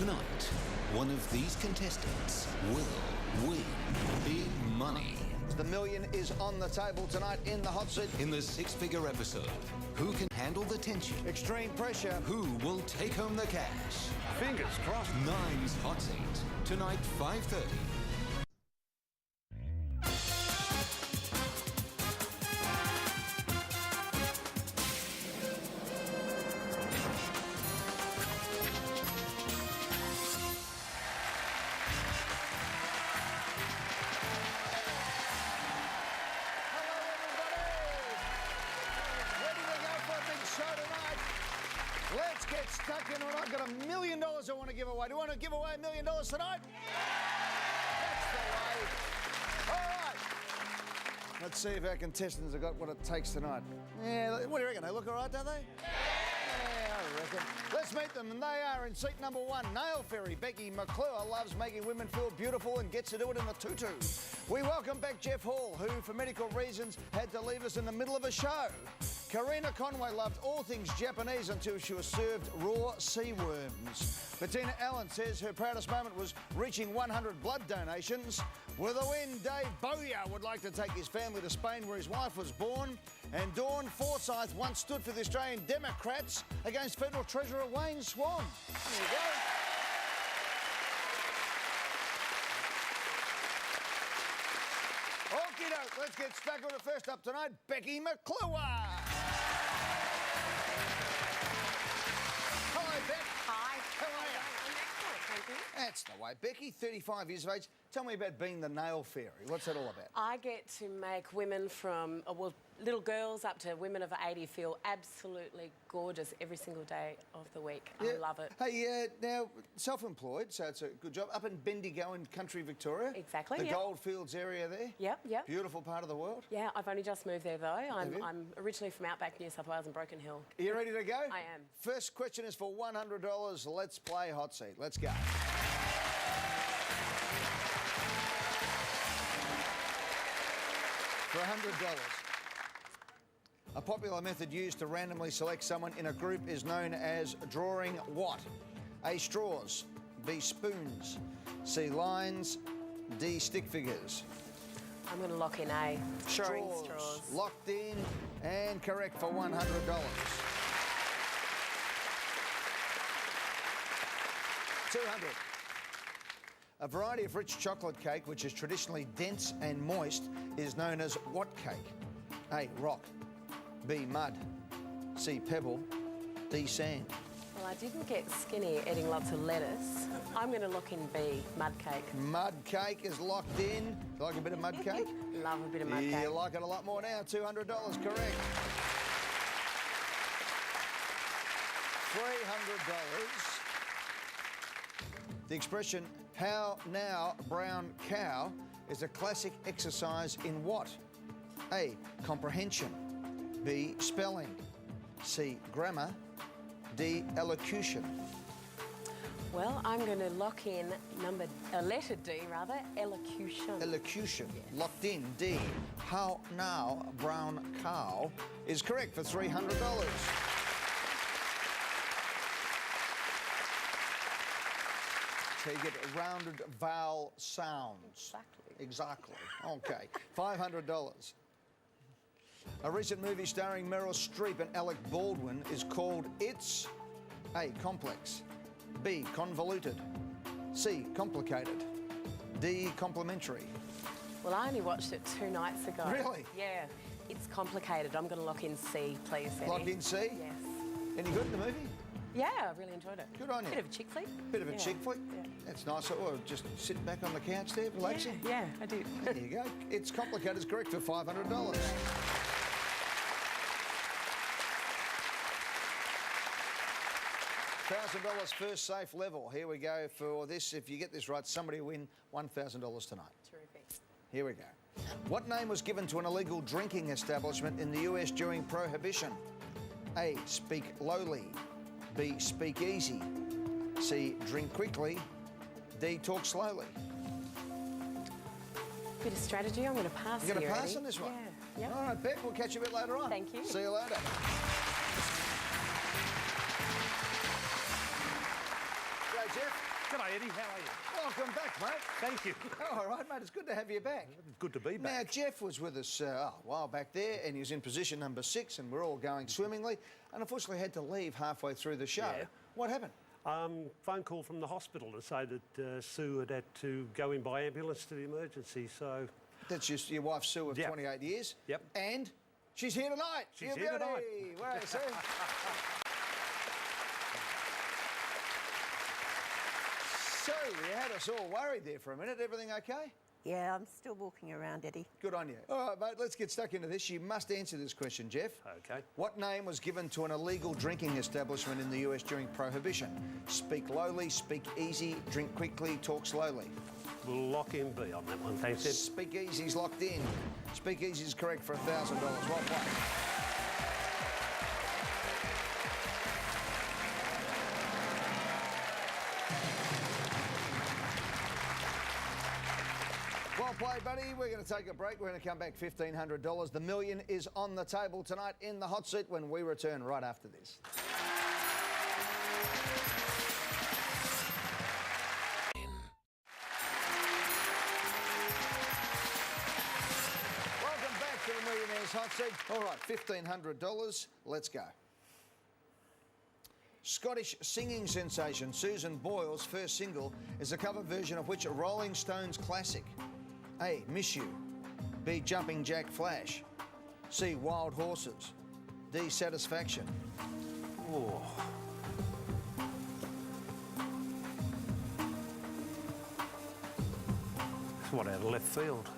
Tonight, one of these contestants will win big money. The million is on the table tonight in the hot seat. In the six-figure episode, who can handle the tension? Extreme pressure. Who will take home the cash? Fingers crossed. Nine's Hot Seat. Tonight, 5:30. Let's get stuck in it. I've got $1 million I want to give away. Do you want to give away $1 million tonight? That's the way. All right. Let's see if our contestants have got what it takes tonight. Yeah, what do you reckon? They look all right, don't they? Yeah, I reckon. Let's meet them, and they are in seat number 1. Nail Fairy Becky McClure loves making women feel beautiful and gets to do it in the tutu. We welcome back Jeff Hall, who, for medical reasons, had to leave us in the middle of a show. Karina Conway loved all things Japanese until she was served raw sea worms. Bettina Allen says her proudest moment was reaching 100 blood donations. With a win, Dave Bowyer would like to take his family to Spain where his wife was born. And Dawn Forsyth once stood for the Australian Democrats against Federal Treasurer Wayne Swan. There you go. Okie doke, let's get stuck with it. First up tonight, Becky McClure. Hello, Beck. Hi. How are you? I'm excellent, thank you. That's the way. Becky, 35 years of age. Tell me about being the nail fairy. What's that all about? I get to make women from, well, little girls up to women of 80 feel absolutely gorgeous every single day of the week. Yeah. I love it. Hey, now, self-employed, so it's a good job. Up in Bendigo in country Victoria. Exactly, The yep. Goldfields area there. Yep. Beautiful part of the world. Yeah, I've only just moved there, though. Have you? I'm originally from Outback, New South Wales and Broken Hill. Are you ready to go? I am. First question is for $100. Let's play Hot Seat. Let's go. For $100. A popular method used to randomly select someone in a group is known as drawing what? A, straws. B, spoons. C, lines. D, stick figures. I'm going to lock in A. Drawing straws. Locked in and correct for $100. $200. A variety of rich chocolate cake, which is traditionally dense and moist, is known as what cake? A, rock. B, mud. C, pebble. D, sand. Well, I didn't get skinny eating lots of lettuce. I'm going to lock in B, mud cake. Mud cake is locked in. You like a bit of mud cake? Love a bit of mud cake. You like it a lot more now. $200, correct. $300. The expression, how now, brown cow, is a classic exercise in what? A, comprehension. B, spelling. C, grammar. D, elocution. Well, I'm going to lock in letter D, rather, elocution. Elocution. Yes. Locked in. D, how now, brown cow, is correct for $300. So you get rounded vowel sounds. Exactly. Okay. $500. A recent movie starring Meryl Streep and Alec Baldwin is called It's A, complex. B, convoluted. C, complicated. D, complimentary. Well, I only watched it 2 nights ago. Really? Yeah. It's complicated. I'm going to lock in C, please, Eddie. Locked in C? Yes. Any good in the movie? Yeah, I really enjoyed it. Good on you. Bit of a chick flick. Bit of a chick flick? Yeah. That's nice. Or just sitting back on the couch there, relaxing? Yeah, I did. There you go. It's complicated is correct for $500. $1,000 first safe level. Here we go for this. If you get this right, somebody will win $1,000 tonight. Terrific. Here we go. What name was given to an illegal drinking establishment in the US during Prohibition? A, speak lowly. B, speak easy. C, drink quickly. D, talk slowly. Bit of strategy. I'm going to pass. You're going to here, pass Eddie. on this one? Yeah. Yep. All right, Beck, we'll catch you a bit later on. Thank you. See you later. G'day, Jeff. G'day, Eddie. How are you? Welcome back, mate. Thank you. All right, mate. It's good to have you back. Good to be Now, back. Jeff was with us a while back there, and he was in position number 6, and we're all going swimmingly, and unfortunately had to leave halfway through the show. Yeah. What happened? Phone call from the hospital to say that Sue had to go in by ambulance to the emergency, so... That's just your wife, Sue, of Yep. 28 years. Yep. And she's here tonight. She's You here tonight. beauty. Where is Sue? So, you had us all worried there for a minute. Everything okay? Yeah, I'm still walking around, Eddie. Good on you. All right, mate, let's get stuck into this. You must answer this question, Jeff. Okay. What name was given to an illegal drinking establishment in the US during Prohibition? Speak lowly, speak easy, drink quickly, talk slowly. We'll lock in B on that one, thanks, Ed. Speak Easy's locked in. Speak Easy is correct for $1,000. Well played. Well played, buddy. We're going to take a break. We're going to come back $1,500. The million is on the table tonight in the hot seat when we return right after this. Welcome back to the Millionaire's hot seat. All right, $1,500. Let's go. Scottish singing sensation Susan Boyle's first single is a cover version of which Rolling Stones classic? A. Miss You. B. Jumping Jack Flash. C. Wild Horses. D. Satisfaction. Oh. What, out of left field?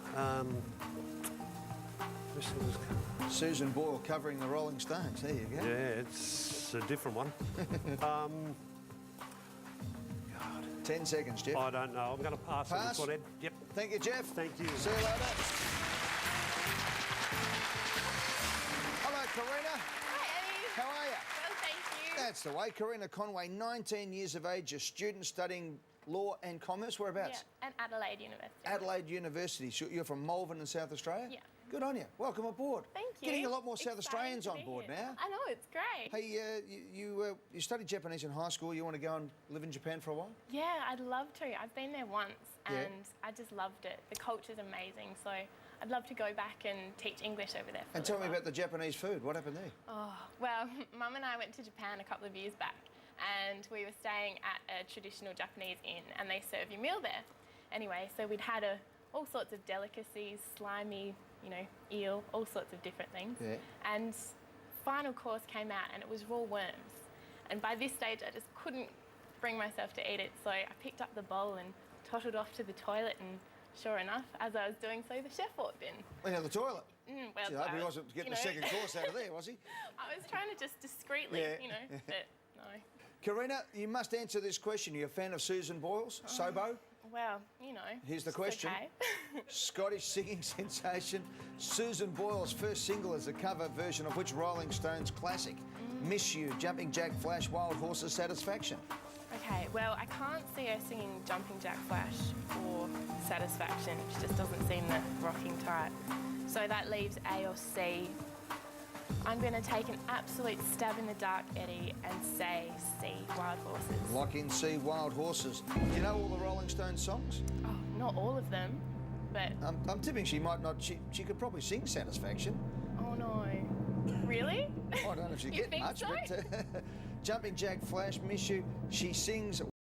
This is- Susan Boyle covering the Rolling Stones. There you go. yeah, it's a different one. God, 10 seconds, Jeff. I don't know. I'm going to pass on Pass? this one, Ed. Yep. Thank you, Jeff. Thank you. See you later. Hello, Karina. Hi, Eddie. How are you? Well, thank you. That's the way. Karina Conway, 19 years of age, a student studying law and commerce. Whereabouts? Yeah, at Adelaide University. Adelaide University. So you're from Malvern in South Australia? Yeah. Good on you. Welcome aboard. Thank you. Getting a lot more South Excited Australians to on be board here. now. I know, it's great. Hey, you studied Japanese in high school. You want to go and live in Japan for a while? Yeah, I'd love to. I've been there once Yeah. and I just loved it. The culture's amazing, so I'd love to go back and teach English over there for And a tell me little about the Japanese food. What happened there? while. Oh, well, Mum and I went to Japan a couple of years back and we were staying at a traditional Japanese inn and they serve you meal there. Anyway, so we'd had all sorts of delicacies, slimy, eel, all sorts of different things. Yeah. And final course came out and it was raw worms. And by this stage, I just couldn't bring myself to eat it. So I picked up the bowl and tottled off to the toilet. And sure enough, as I was doing so, the chef walked in. Well, the toilet. Well, Gee, I hope he wasn't getting the second course out of there, was he? I was trying to just discreetly, Yeah. but no. Karina, you must answer this question. Are you a fan of Susan Boyle's? Sobo? Well, Here's the it's question. Okay. Scottish singing sensation Susan Boyle's first single is a cover version of which Rolling Stones classic? Miss You, Jumping Jack Flash, Wild Horses, Satisfaction. Okay, well, I can't see her singing Jumping Jack Flash or Satisfaction. She just doesn't seem the rocking type. So that leaves A or C. I'm going to take an absolute stab in the dark, Eddie, and say C, Wild Horses. Lock in C, Wild Horses. Do you know all the Rolling Stones songs? Oh, not all of them, but... I'm tipping she might not. She could probably sing Satisfaction. Oh, no. Really? I don't know if she You get think much, so? but Jumping Jack Flash, Miss You, she sings